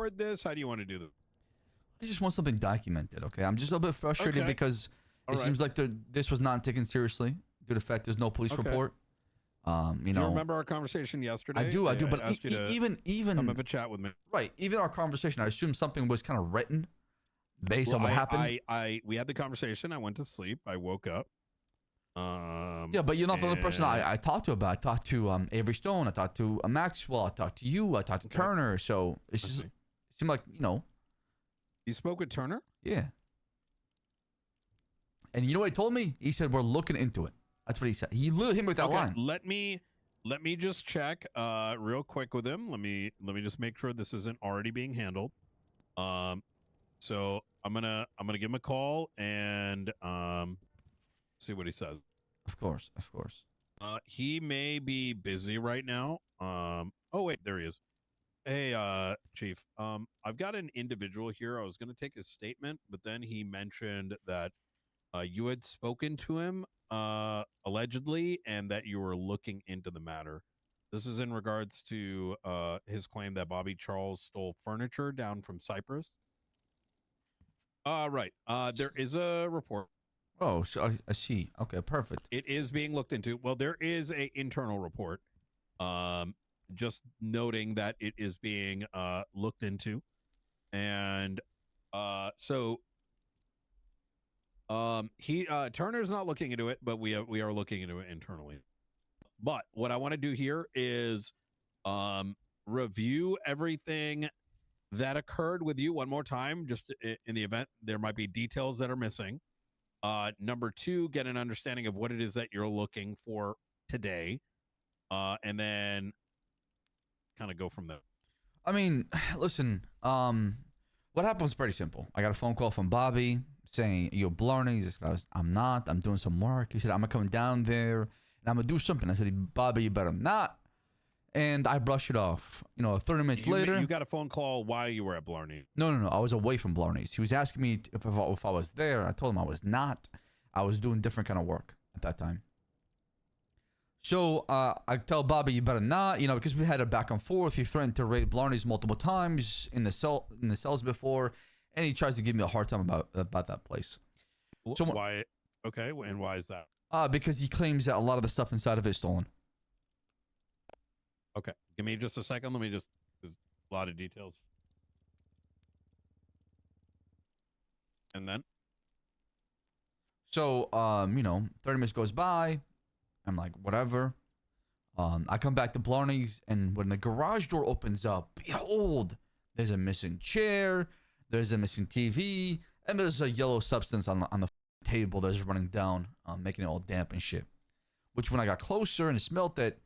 record this? How do you want to do this? I just want something documented, okay? I'm just a little bit frustrated because it seems like this was not taken seriously due to the fact there's no police report. You do know, you remember our conversation yesterday? I do, but even come have a chat with me. Right, even our conversation, I assume something was kind of written based on what happened. We had the conversation. I went to sleep. I woke up. Yeah, but you're not the only person I talked to about. I talked to Avery Stone. I talked to Maxwell. I talked to you. I talked to Turner. So it seemed like, you know. You spoke with Turner? Yeah. And you know what he told me? He said, we're looking into it. That's what he said. He literally hit me with that line. Let me just check real quick with him. Let me just make sure this isn't already being handled. So I'm gonna give him a call and see what he says. Of course. He may be busy right now. Oh wait, there he is. Hey, Chief. I've got an individual here. I was gonna take his statement, but then he mentioned that you had spoken to him allegedly, and that you were looking into the matter. This is in regards to his claim that Bobby Charles stole furniture down from Cyprus. Right. There is a report. Oh, so I see. Okay, perfect. It is being looked into. Well, there is a internal report. Just noting that it is being looked into, and Turner's not looking into it, but we are looking into it internally. But what I want to do here is review everything that occurred with you one more time, just in the event there might be details that are missing. Number two, get an understanding of what it is that you're looking for today, and then kind of go from there. I mean, listen, what happened was pretty simple. I got a phone call from Bobby saying, you're Blarneys. I'm not. I'm doing some work. He said, I'm coming down there and I'm going to do something. I said, Bobby, you better not. And I brushed it off. You know, 30 minutes later. You got a phone call while you were at Blarneys? No. I was away from Blarneys. He was asking me if I was there. I told him I was not. I was doing different kind of work at that time. So I tell Bobby, you better not, you know, because we had a back and forth. He threatened to raid Blarneys multiple times in the cells before, and he tries to give me a hard time about that place. So why? Okay, and why is that? Because he claims that a lot of the stuff inside of it is stolen. Okay, give me just a second. Let me just, there's a lot of details. And then? So, you know, 30 minutes goes by. I'm like, whatever. I come back to Blarneys, and when the garage door opens up, behold, there's a missing chair, there's a missing TV, and there's a yellow substance on the table that's running down, making it all damp and shit. Which, when I got closer and smelled it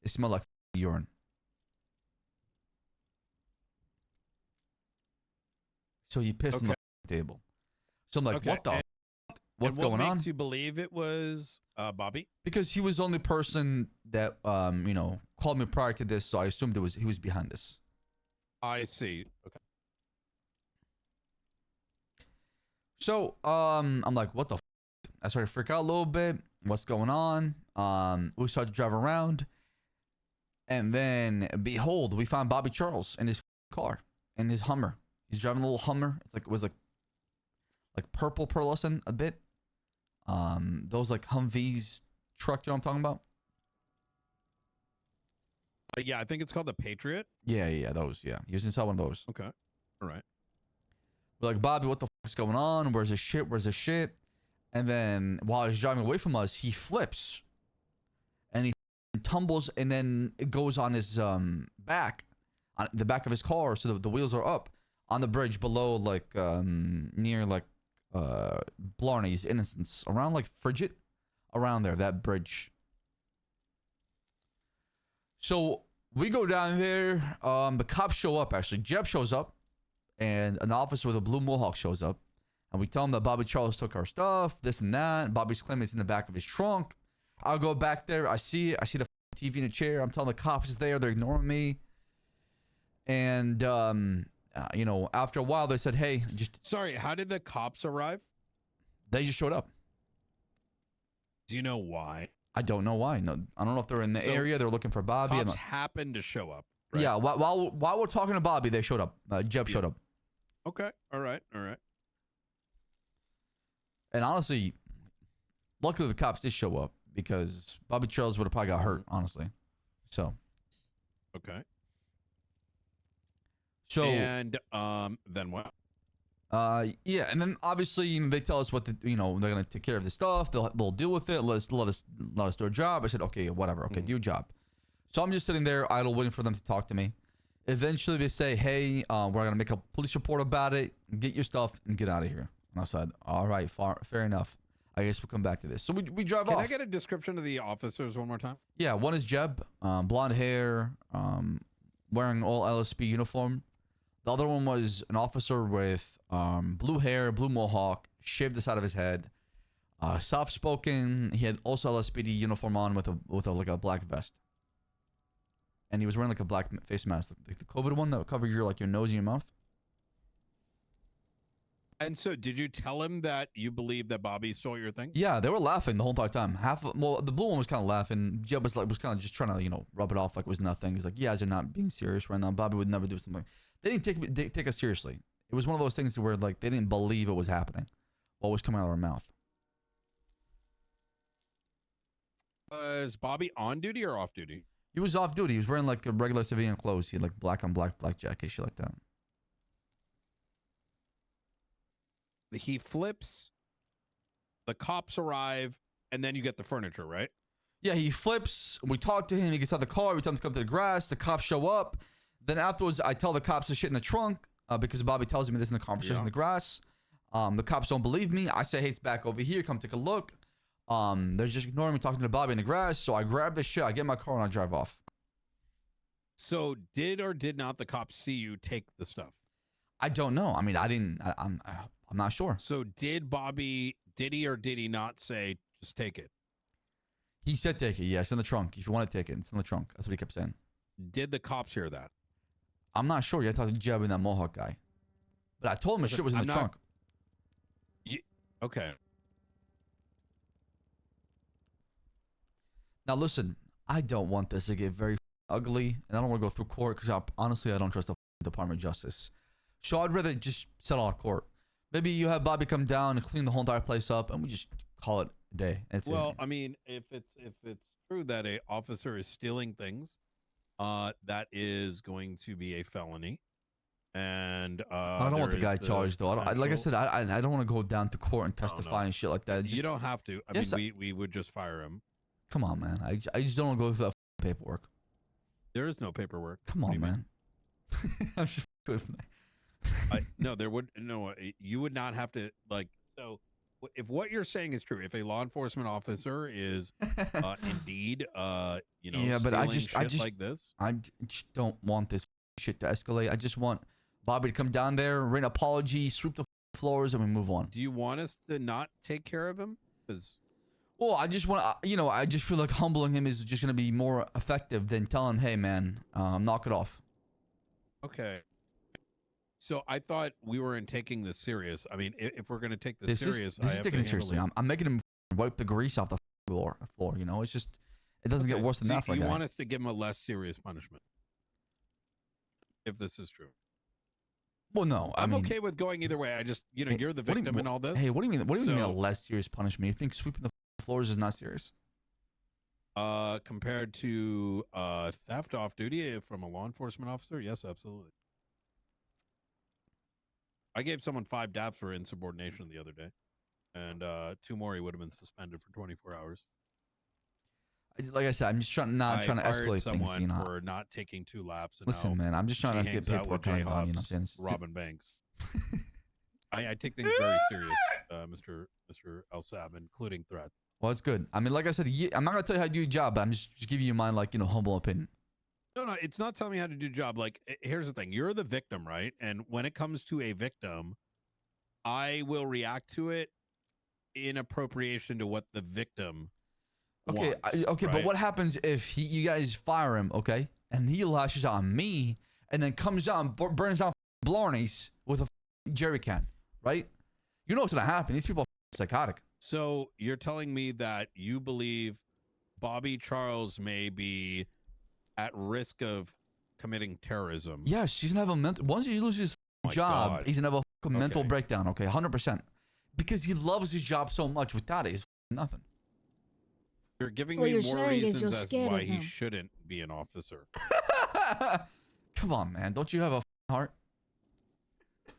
smelled like urine. So he pissed on the table. So I'm like, what the? What's going on? What makes you believe it was Bobby? Because he was the only person that you know, called me prior to this, so I assumed he was behind this. I see. Okay. So I'm like, what the? I started to freak out a little bit. What's going on? We started to drive around, and then behold, we found Bobby Charles in his car, in his Hummer. He's driving a little Hummer. It was like purple pearlescent a bit. Those like Humvees truck, you know what I'm talking about? Yeah, I think it's called the Patriot. Yeah, those. Yeah, he was inside one of those. Okay, all right. We're like, Bobby, what the fuck is going on? Where's the shit? And then while he's driving away from us, he flips, and he tumbles, and then it goes on his back, on the back of his car, so the wheels are up on the bridge below, like near like Blarneys, Innocence, around like Frigid, around there, that bridge. So we go down there. The cops show up. Actually, Jeb shows up, and an officer with a blue mohawk shows up, and we tell him that Bobby Charles took our stuff, this and that. And Bobby's claiming it's in the back of his trunk. I'll go back there. I see the TV in the chair. I'm telling the cops it's there. They're ignoring me, and you know, after a while, they said, hey, just... Sorry, how did the cops arrive? They just showed up. Do you know why? I don't know why. No, I don't know if they're in the area. They're looking for Bobby. Cops happened to show up. right? Yeah, while we're talking to Bobby, they showed up. Jeb showed up. Okay. All right. And honestly, luckily the cops did show up because Bobby Charles would have probably got hurt, honestly. So. Okay. So. And then what? Yeah, and then obviously they tell us what they're gonna take care of the stuff. They'll deal with it. Let us do a job. I said, okay, whatever. Okay, do your job. So I'm just sitting there idle, waiting for them to talk to me. Eventually, they say, hey, we're gonna make a police report about it. Get your stuff and get out of here. And I said, all right, fair enough. I guess we'll come back to this. So we drive off. Can I get a description of the officers one more time? Yeah, one is Jeb, blonde hair, wearing all LSP uniform. The other one was an officer with blue hair, blue mohawk, shaved the side of his head, soft spoken. He had also LSPD uniform on with a like a black vest, and he was wearing like a black face mask, like the COVID one that covers your nose and your mouth. And so, did you tell him that you believe that Bobby stole your thing? Yeah, they were laughing the whole entire time. The blue one was kind of laughing. Jeb was kind of just trying to rub it off like it was nothing. He's like, yeah, they're not being serious right now. Bobby would never do something. They didn't take us seriously. It was one of those things where they didn't believe it was happening. What was coming out of our mouth. Was Bobby on duty or off duty? He was off duty. He was wearing like a regular civilian clothes. He had like black on black jacket, shit like that. He flips. The cops arrive, and then you get the furniture, right? Yeah, he flips. We talk to him. He gets out of the car. We tell him to come to the grass. The cops show up. Then afterwards, I tell the cops to shit in the trunk because Bobby tells me this in the conversation in the grass. The cops don't believe me. I say, hey, it's back over here. Come take a look. They're just ignoring me talking to Bobby in the grass. So I grab the shit. I get in my car and I drive off. So did or did not the cops see you take the stuff? I don't know. I mean, I didn't. I'm not sure. So did he or did he not say, just take it? He said take it. Yeah, it's in the trunk. If you want to take it, it's in the trunk. That's what he kept saying. Did the cops hear that? I'm not sure. You had to talk to Jeb and that Mohawk guy. But I told him the shit was in the trunk. Okay. Now listen, I don't want this to get very ugly, and I don't want to go through court because honestly, I don't trust the Department of Justice. So I'd rather just settle out of court. Maybe you have Bobby come down and clean the whole entire place up, and we just call it a day. Well, I mean, if it's true that a officer is stealing things, that is going to be a felony. And I don't want the guy charged though. Like I said, I don't want to go down to court and testify and shit like that. You don't have to. I mean, we would just fire him. Come on, man. I just don't want to go through that paperwork. There is no paperwork. Come on, man. I'm just no, there would no. You would not have to So, if what you're saying is true, if a law enforcement officer is indeed, yeah, but I just like this, I just don't want this shit to escalate. I just want Bobby to come down there, write an apology, sweep the floors, and we move on. Do you want us to not take care of him? Because, well, I just want I just feel like humbling him is just going to be more effective than telling him, hey, man, knock it off. Okay. So I thought we weren't taking this serious. I mean, if we're going to take this serious, this is taking it seriously. I'm making him wipe the grease off the floor. It's just, it doesn't get worse than that for a guy. You want us to give him a less serious punishment? If this is true. Well, no, I'm okay with going either way. I just, you're the victim in all this. Hey, what do you mean? What do you mean a less serious punishment? You think sweeping the floors is not serious? Compared to theft off duty from a law enforcement officer, yes, absolutely. I gave someone 5 daps for insubordination the other day, and 2 more he would have been suspended for 24 hours. Like I said, I'm just trying to escalate someone for not taking 2 laps. And listen, man, I'm just trying to get paperwork kind of done. You know what I'm saying? Robin Banks. I take things very serious, Mr. Saab, including threats. Well, it's good. I mean, like I said, I'm not gonna tell you how to do your job, but I'm just giving you mine, humble opinion. No, it's not telling me how to do a job. Here's the thing. You're the victim, right? And when it comes to a victim, I will react to it in appropriation to what the victim wants, right? But what happens if you guys fire him, okay? And he lashes out on me and then comes out and burns down Blarneys with a jerry can, right? You know what's going to happen. These people are psychotic. So you're telling me that you believe Bobby Charles may be at risk of committing terrorism. Yes, he's gonna have a mental. Once he loses his job, God. he's gonna have a mental Okay. breakdown. Okay, 100%. Because he loves his job so much. Without it, it's nothing. You're giving So what me you're more saying is reasons you're as to scared why of he him. shouldn't be an officer. Come on, man. Don't you have a heart?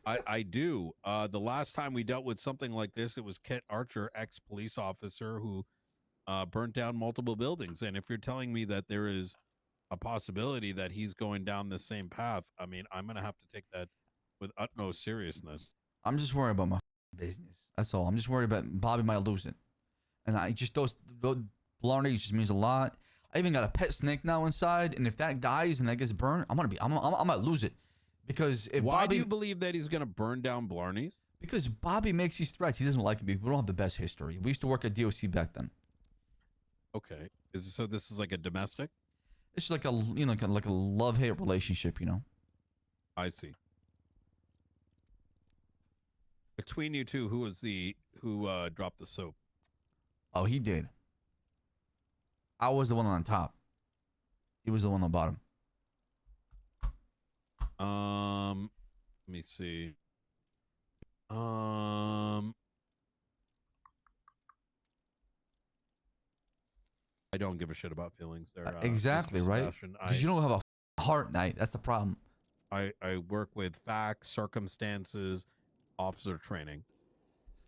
I do. The last time we dealt with something like this, it was Kit Archer, ex-police officer, who burnt down multiple buildings. And if you're telling me that there is a possibility that he's going down the same path, I mean, I'm going to have to take that with utmost seriousness. I'm just worried about my business. That's all. I'm just worried about Bobby might lose it. And I just, those Blarneys just means a lot. I even got a pet snake now inside. And if that dies and that gets burned, I might lose it. Because if Why Bobby, do you believe that he's going to burn down Blarneys? because Bobby makes these threats. He doesn't like it. We don't have the best history. We used to work at DOC back then. Okay. So this is like a domestic? It's like a, you know, like a love-hate relationship, you know? I see. Between you two, who dropped the soap? Oh, he did. I was the one on top. He was the one on the bottom. Let me see. I don't give a shit about feelings there. Exactly, Mr. right? Sebastian. Because you don't have a heart, Knight. That's the problem. I work with facts, circumstances, officer training.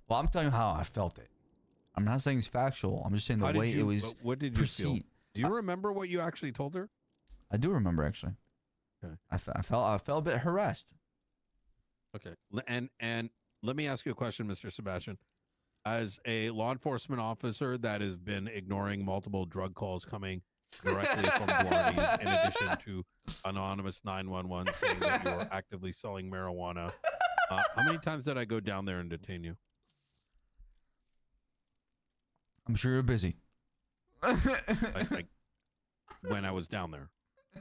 Well, I'm telling you how I felt it. I'm not saying it's factual. I'm just saying the way it was What did you feel? perceived. Do you remember what you actually told her? I do remember, actually. Okay. I felt a bit harassed. Okay. And let me ask you a question, Mr. Sebastian. As a law enforcement officer that has been ignoring multiple drug calls coming directly from Blarneys, in addition to anonymous 911 saying that you're actively selling marijuana, how many times did I go down there and detain you? I'm sure you're busy. When I was down there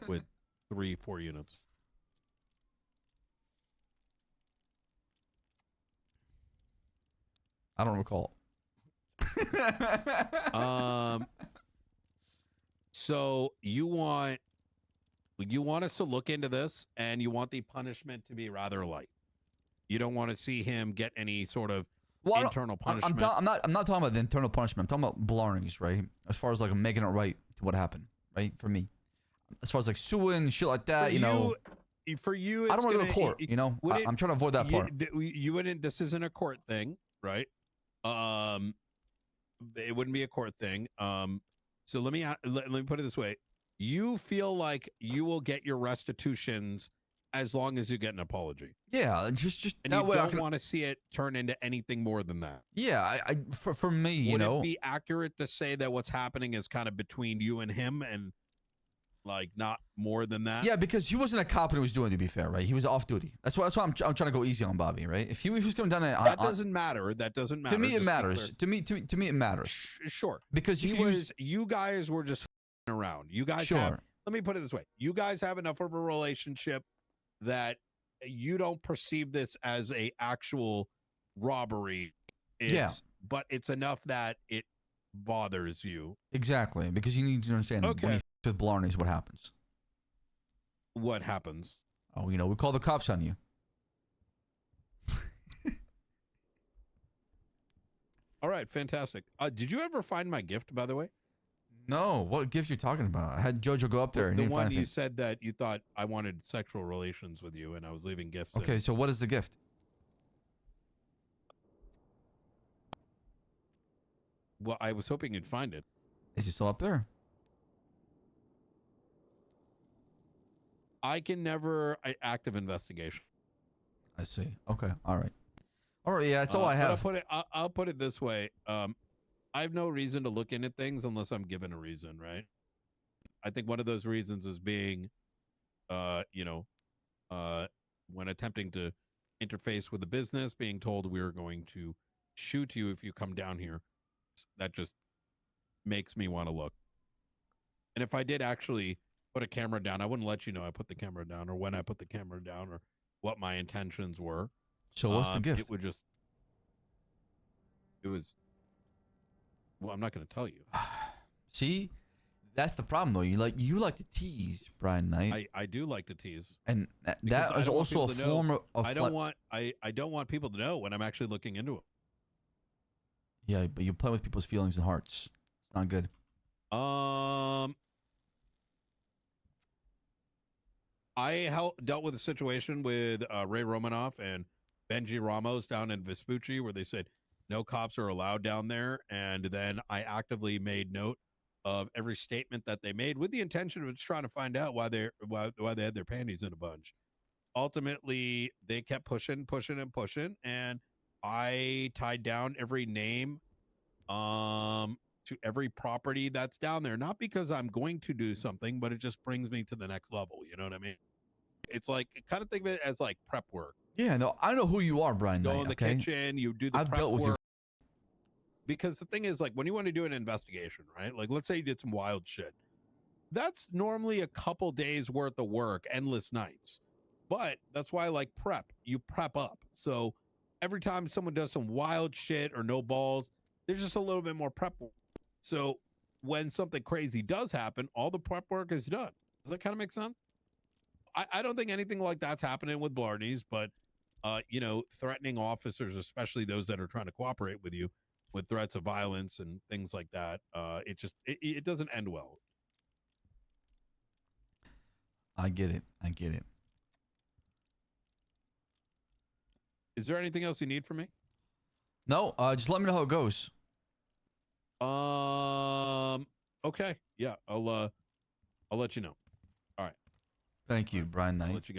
with 3-4 units. I don't recall. So you want us to look into this, and you want the punishment to be rather light. You don't want to see him get any sort of internal punishment. I'm not talking about the internal punishment. I'm talking about Blarneys, right? As far as like making it right to what happened, right? For me, as far as like suing shit like that, you know. For you, I don't want to go to court. You know, I'm trying to avoid that part. You wouldn't. This isn't a court thing, right? It wouldn't be a court thing. So let me put it this way: you feel like you will get your restitutions as long as you get an apology. Yeah, just and that you way don't want to see it turn into anything more than that. Yeah, for me, you know, would it be accurate to say that what's happening is kind of between you and him, and like not more than that? Yeah, because he wasn't a cop when he was doing it, to be fair, right? He was off duty. That's why I'm trying to go easy on Bobby, right? If he was coming down there, that doesn't matter. That doesn't matter. To me, it matters. To me, it matters. Sure, because you guys were just around. You guys have. Let me put it this way: you guys have enough of a relationship that you don't perceive this as a actual robbery. But it's enough that it bothers you. Exactly, because you need to understand when you with Blarneys, what happens. What happens? Oh, you know, we call the cops on you. All right, fantastic. Did you ever find my gift, by the way? No, what gift you talking about? I had Jojo go up there and the one you said that you thought I wanted sexual relations with you, and I was leaving gifts. Okay, so what is the gift? Well, I was hoping you'd find it. Is it still up there? I can never active investigation. I see. Okay. All right. Yeah, that's all I have. I'll put it this way. I have no reason to look into things unless I'm given a reason, right? I think one of those reasons is being, when attempting to interface with the business, being told we are going to shoot you if you come down here. That just makes me want to look. And if I did actually put a camera down, I wouldn't let you know I put the camera down, or when I put the camera down, or what my intentions were. So what's the gift? Well, I'm not going to tell you. See, That's the problem, though. You like to tease, Brian Knight, I do like to tease. and Because that I is don't want also a people to know. form of. I don't want people to know when I'm actually looking into it. Yeah, but you play with people's feelings and hearts. It's not good. I dealt with a situation with Ray Romanoff and Benji Ramos down in Vespucci where they said no cops are allowed down there, and then I actively made note of every statement that they made with the intention of just trying to find out why they had their panties in a bunch. Ultimately, they kept pushing, and I tied down every name to every property that's down there. Not because I'm going to do something, but it just brings me to the next level. You know what I mean? It's like kind of think of it as like prep work. Yeah, no, I know who you are, Brian Go Knight. in the Okay, kitchen, you do the I've prep dealt with work. you. Because the thing is, like, when you want to do an investigation, right? Like, let's say you did some wild shit. That's normally a couple days worth of work, endless nights. But that's why I like prep. You prep up. So every time someone does some wild shit or no balls, there's just a little bit more prep work. So when something crazy does happen, all the prep work is done. Does that kind of make sense? I don't think anything like that's happening with Blarneys, but you know, threatening officers, especially those that are trying to cooperate with you, with threats of violence and things like that, it doesn't end well. I get it. I get it. Is there anything else you need from me? No, just let me know how it goes. Okay, yeah, I'll let you know. All right. Thank you, Brian I'll Knight. let you go.